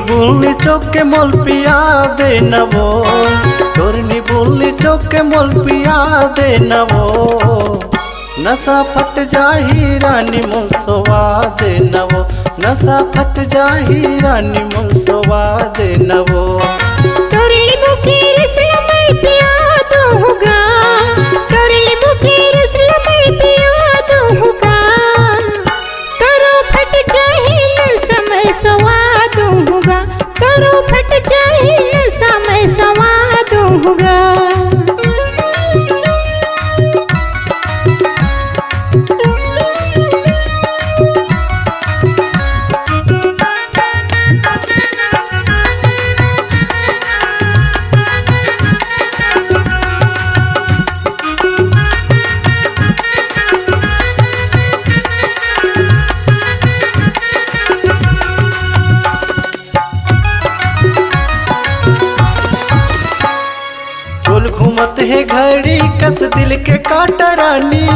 बोलनी चौके मोल पिया दे नवो, तोरनी बोलनी चौके मोल पिया दे नवो। नशा फट जाही रानी मोल सोवा दे नवो, नशा फट जाही रानी मोल सोवा दे नवो। तोरली बुके रसला मैं पिया दूंगा, तोरली बुके रसला मैं पिया दूंगा। करो फट जाही नशा मैं सोवा दूंगा, करो फट जाही नशा मैं सोवा दूंगा। घूमत है घड़ी कस दिल के काटा रानी,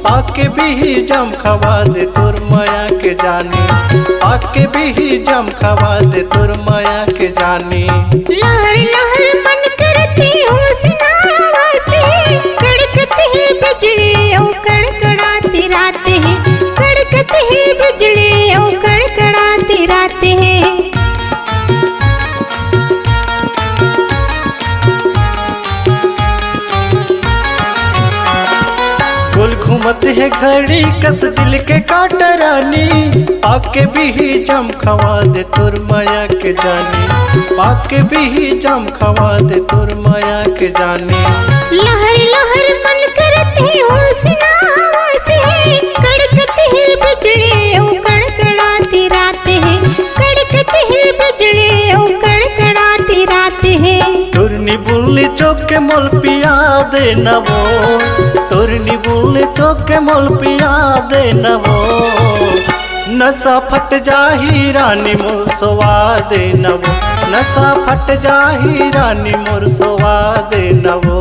आके भी जम खवा दे तोर माया के जानी, आके भी जम खवा दे तोर माया के जानी। लहर लहर मन करती हुस्नावा से, कड़कती है बिजली ओ कड़कड़ाती रात है, कड़कती है बिजली ओ कड़कड़ाती रात है। गोल घूमत है घड़ी कस दिल के काटा रानी, आके भी जम खवा दे तोर माया के जानी, आके भी जम खवा दे तोर माया के जानी। लहर लहर मन करती हुस्नावा से, कड़कती है बिजली ओ कड़कड़ाती रात है, कड़कती है बिजली ओ कड़कड़ाती रात है। तोरनी बोलनी चौके मोल पिया दे नवो, तोरनी बोलनी चौके मोल पिया दे नवो। नशा फट जाही रानी मोर सोवा दे नवो, नशा फट जाही रानी मोर सोवा दे नवो।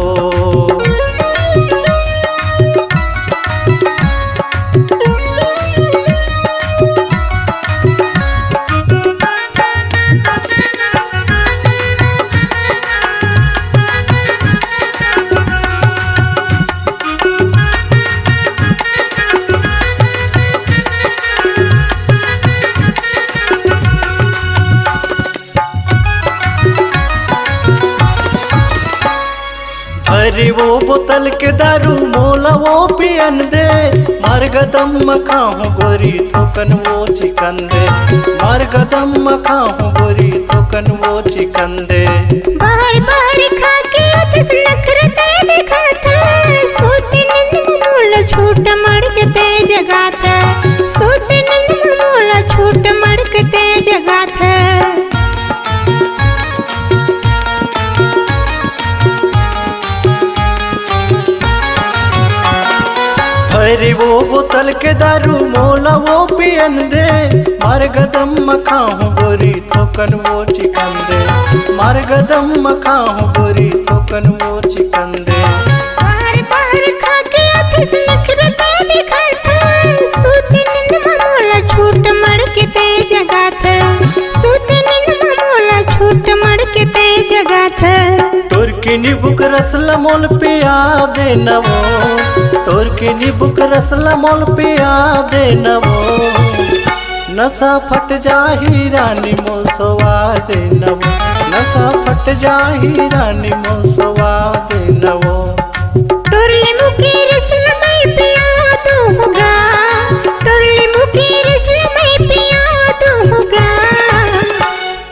अरे वो बोतल के दारू मोला वो पियन दे, मार गदम मखाहूँ गोरी थोकन वो चिकन दे, मार गदम मखाहूँ गोरी थोकन वो चिकन दे। बाहर बाहर खा के अतिस नखरते देखा था, सोते नींद में मोला छूट मड़कते जगा था, सोते नींद में मोला छूट मड़कते जगा था। अरे वो बोतल के दारू मोला वो पियन दे, मार गदम मखाहूँ गोरी थोकन वो चिकन दे, मार गदम मखाहूँ गोरी थोकन वो चिकन दे। बाहर बाहर खा के अतिस नखरते देखा था, सोते नींद में मोला छूट मड़कते जगा था, सोते नींद में मोला छूट मड़कते जगा था। तोर की नीबुक रसला मोल पिया दे नवो, तोर की नीबुक रसला मोल पिया दे नवो। नशा फट जाही रानी मोल सोवा दे नवो, नशा फट जाही रानी मोल सोवा दे नवो। तोरली मुके रसला मैं पिया दूंगा, तोरली मुके रसला मैं पिया दूंगा।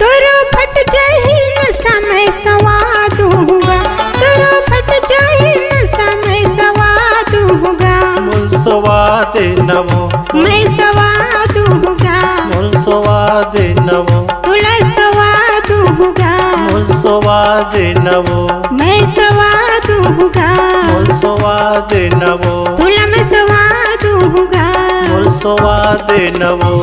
तोरो फट जाही नशा मैं सवा दूंगा, तोरो फट जाही नशा मैं सवा दूंगा। मोल सोवा दे नवो, मैं सवा दूंगा, मोल सोवा दे नवो, तुला सवा दूंगा, मोल सोवा दे नवो, मैं सवा दूंगा, मोल सोवा दे नवो, तुला मैं सवा दूंगा। मोल सोवा दे नवो।